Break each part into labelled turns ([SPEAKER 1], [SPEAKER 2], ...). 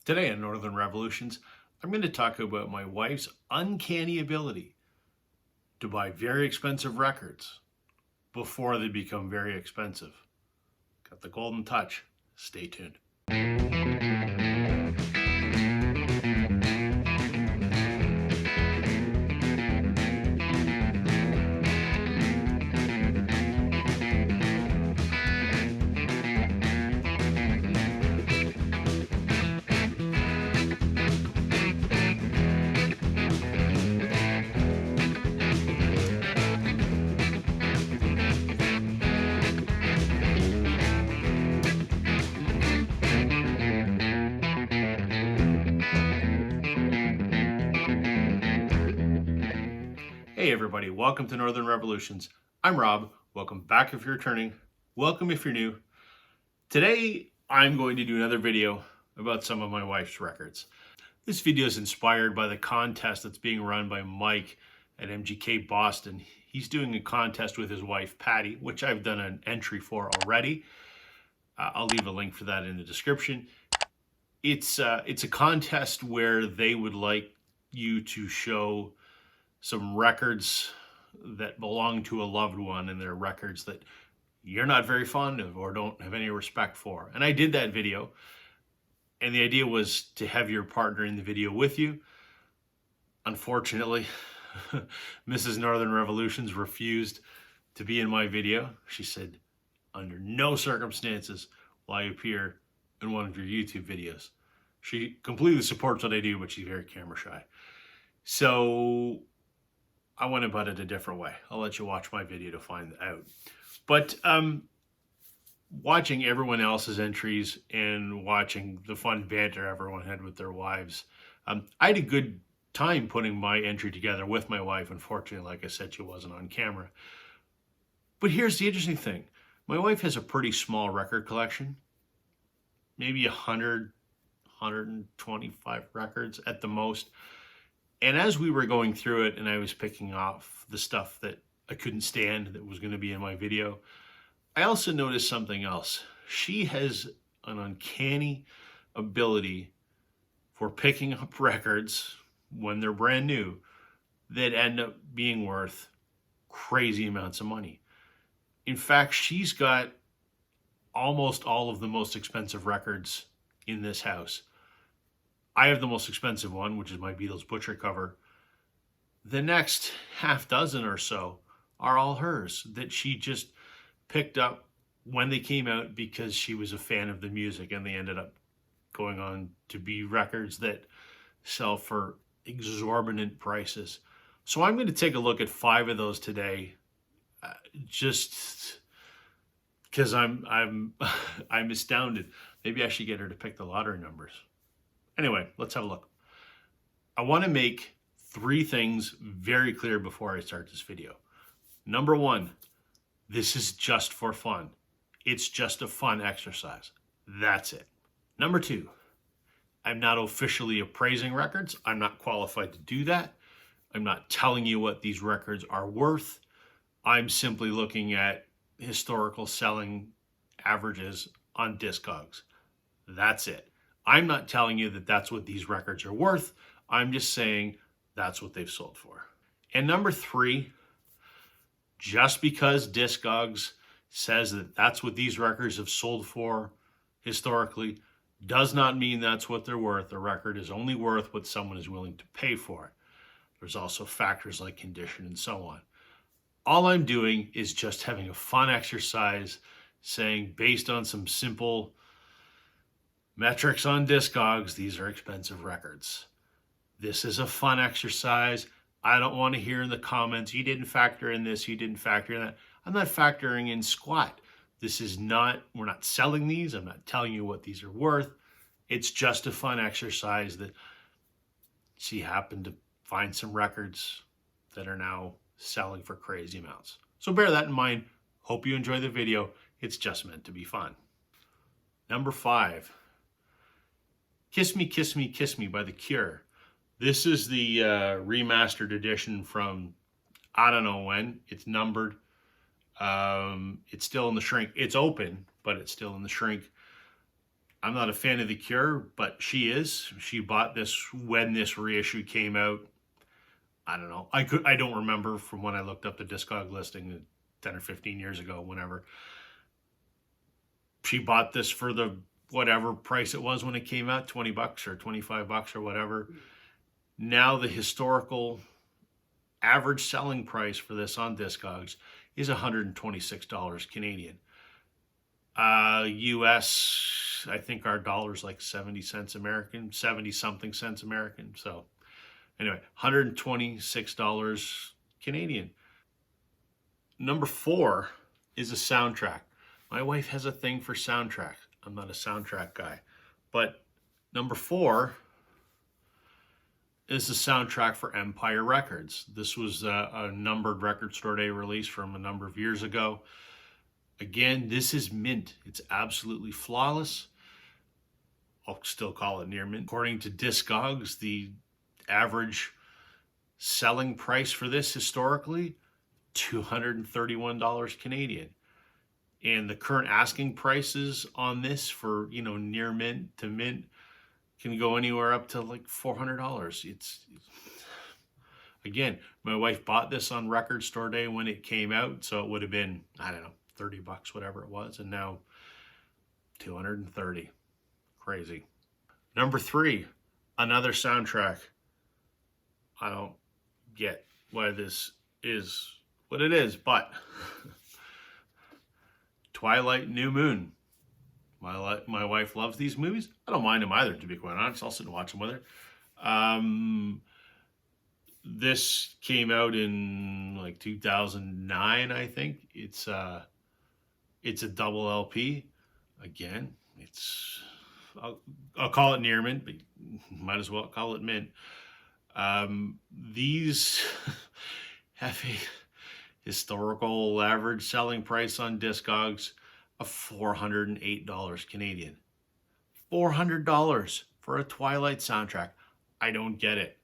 [SPEAKER 1] Today on Northern Revolutions, I'm going to talk about my wife's uncanny ability to buy very expensive records before they become very expensive. Got the golden touch. Stay tuned. Hey everybody, welcome to Northern Revolutions. I'm Rob. Welcome back if you're returning. Welcome if you're new. Today I'm going to do another video about some of my wife's records. This video is inspired by the contest that's being run by Mike at MGK Boston. He's doing a contest with his wife Patty, which I've done an entry for already. I'll leave a link for that in the description. It's a contest where they would like you to show some records that belong to a loved one, and they're records that you're not very fond of or don't have any respect for. And I did that video, and the idea was to have your partner in the video with you. Unfortunately, Mrs. Northern Revolutions refused to be in my video. She said, under no circumstances will I appear in one of your YouTube videos. She completely supports what I do, but she's very camera shy. So I went about it a different way. I'll let you watch my video to find out. But watching everyone else's entries and watching the fun banter everyone had with their wives, I had a good time putting my entry together with my wife. Unfortunately, like I said, she wasn't on camera. But here's the interesting thing. My wife has a pretty small record collection, maybe 100, 125 records at the most. And as we were going through it and I was picking off the stuff that I couldn't stand that was going to be in my video, I also noticed something else. She has an uncanny ability for picking up records when they're brand new that end up being worth crazy amounts of money. In fact, she's got almost all of the most expensive records in this house. I have the most expensive one, which is my Beatles Butcher cover. The next half dozen or so are all hers that she just picked up when they came out because she was a fan of the music, and they ended up going on to be records that sell for exorbitant prices. So I'm going to take a look at 5 of those today, just because I'm astounded. Maybe I should get her to pick the lottery numbers. Anyway, let's have a look. I want to make 3 things very clear before I start this video. Number 1, this is just for fun. It's just a fun exercise. That's it. Number 2, I'm not officially appraising records. I'm not qualified to do that. I'm not telling you what these records are worth. I'm simply looking at historical selling averages on Discogs. That's it. I'm not telling you that that's what these records are worth. I'm just saying that's what they've sold for. And number 3, just because Discogs says that that's what these records have sold for historically, does not mean that's what they're worth. A record is only worth what someone is willing to pay for it. There's also factors like condition and so on. All I'm doing is just having a fun exercise, saying based on some simple metrics on Discogs, these are expensive records. This is a fun exercise. I don't want to hear in the comments, you didn't factor in this, you didn't factor in that. I'm not factoring in squat. This is not, we're not selling these. I'm not telling you what these are worth. It's just a fun exercise that she happened to find some records that are now selling for crazy amounts. So bear that in mind. Hope you enjoy the video. It's just meant to be fun. Number 5. Kiss Me, Kiss Me, Kiss Me by The Cure. This is the remastered edition from I don't know when. It's numbered. It's still in the shrink. It's open, but it's still in the shrink. I'm not a fan of The Cure, but she is. She bought this when this reissue came out. I don't know. I don't remember from when I looked up the Discog listing 10 or 15 years ago, whenever. She bought this for the whatever price it was when it came out, 20 bucks or 25 bucks or whatever. Now the historical average selling price for this on Discogs is $126 Canadian. US, I think our dollar's like 70 cents American, 70 something cents American. So anyway, $126 Canadian. Number 4 is a soundtrack. My wife has a thing for soundtracks. I'm not a soundtrack guy. But number 4 is the soundtrack for Empire Records. This was a numbered Record Store Day release from a number of years ago. Again, this is mint. It's absolutely flawless. I'll still call it near mint. According to Discogs, the average selling price for this historically, $231 Canadian. And the current asking prices on this for, near mint to mint can go anywhere up to like $400. It's again, my wife bought this on Record Store Day when it came out, so it would have been, I don't know, 30 bucks, whatever it was, and now 230. Crazy. Number 3, another soundtrack. I don't get why this is what it is, but Twilight, New Moon. My wife loves these movies. I don't mind them either, to be quite honest. I'll sit and watch them with her. This came out in like 2009, I think. It's a double LP. Again, I'll call it near mint, but might as well call it mint. These have a historical average selling price on Discogs of $408 Canadian. $400 for a Twilight soundtrack. I don't get it.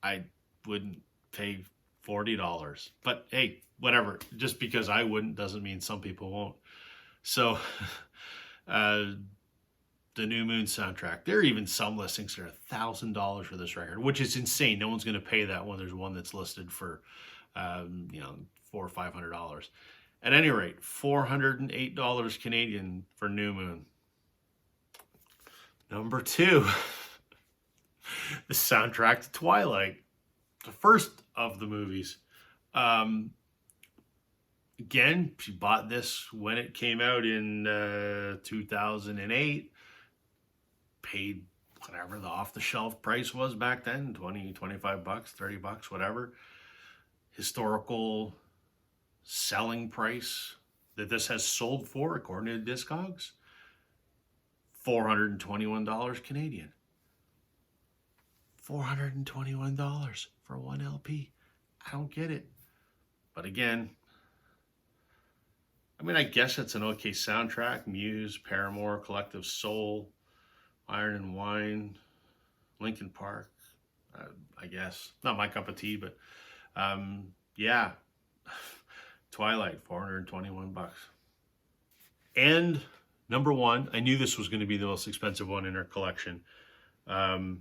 [SPEAKER 1] I wouldn't pay $40. But hey, whatever. Just because I wouldn't doesn't mean some people won't. So, the New Moon soundtrack. There are even some listings that are $1,000 for this record, which is insane. No one's going to pay that when there's one that's listed for, $400 or $500. At any rate, $408 Canadian for New Moon. Number 2, the soundtrack to Twilight, the first of the movies. Again, she bought this when it came out in 2008. Paid whatever the off-the-shelf price was back then, 20, 25 bucks, 30 bucks, whatever. Historical selling price that this has sold for, according to Discogs, $421 Canadian. $421 for one LP. I don't get it. But again, I guess it's an okay soundtrack. Muse, Paramore, Collective Soul, Iron and Wine, Linkin Park, I guess. Not my cup of tea, but yeah. Twilight, $421. And number 1, I knew this was going to be the most expensive one in her collection. Another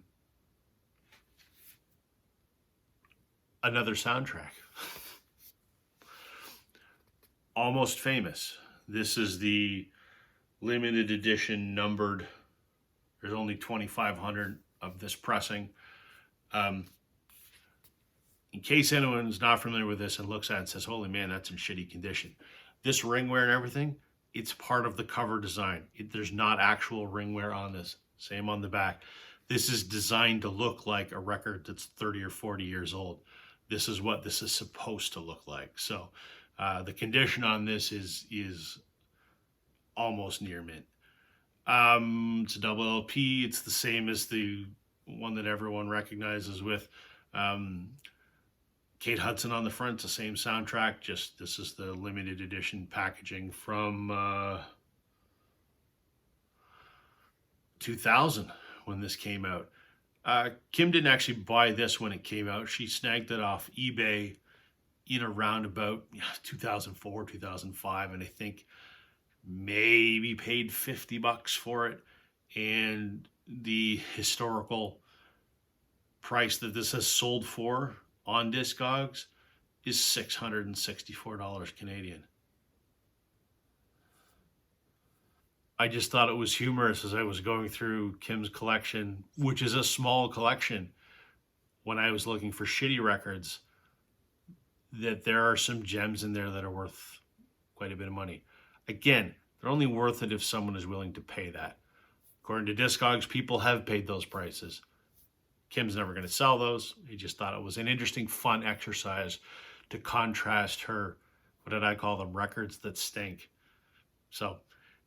[SPEAKER 1] soundtrack. Almost Famous. This is the limited edition numbered. There's only 2,500 of this pressing. In case anyone's not familiar with this and looks at it and says, holy man, that's in shitty condition. This ringwear and everything, it's part of the cover design. There's not actual ringwear on this. Same on the back. This is designed to look like a record that's 30 or 40 years old. This is what this is supposed to look like. So the condition on this is almost near mint. It's a double LP. It's the same as the one that everyone recognizes with Kate Hudson on the front. It's the same soundtrack, just this is the limited edition packaging from 2000 when this came out. Kim didn't actually buy this when it came out. She snagged it off eBay in around about 2004, 2005, and I think maybe paid $50 for it, and the historical price that this has sold for on Discogs is $664 Canadian. I just thought it was humorous as I was going through Kim's collection, which is a small collection, when I was looking for shitty records, that there are some gems in there that are worth quite a bit of money. Again, they're only worth it if someone is willing to pay that. According to Discogs, people have paid those prices. Kim's never going to sell those. He just thought it was an interesting, fun exercise to contrast her, what did I call them, records that stink. So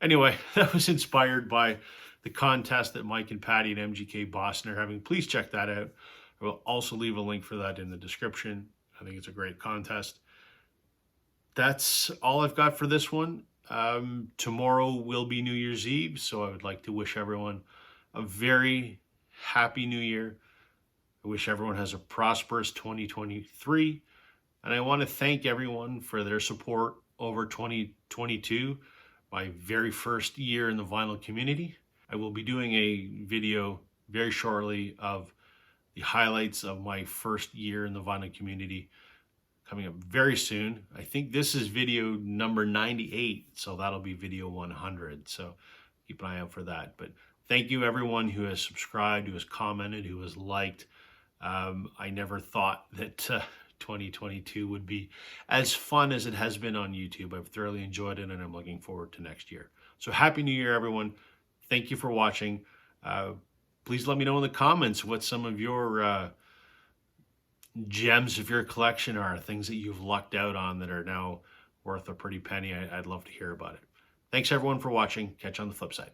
[SPEAKER 1] anyway, that was inspired by the contest that Mike and Patty and MGK Boston are having. Please check that out. I will also leave a link for that in the description. I think it's a great contest. That's all I've got for this one. Tomorrow will be New Year's Eve, so I would like to wish everyone a very happy New Year. I wish everyone has a prosperous 2023. And I want to thank everyone for their support over 2022, my very first year in the vinyl community. I will be doing a video very shortly of the highlights of my first year in the vinyl community, coming up very soon. I think this is video number 98, so that'll be video 100. So keep an eye out for that. But thank you everyone who has subscribed, who has commented, who has liked. I never thought that 2022 would be as fun as it has been on YouTube. I've thoroughly enjoyed it, and I'm looking forward to next year. So Happy New Year, everyone. Thank you for watching. Please let me know in the comments what some of your gems of your collection are, things that you've lucked out on that are now worth a pretty penny. I'd love to hear about it. Thanks everyone for watching. Catch you on the flip side.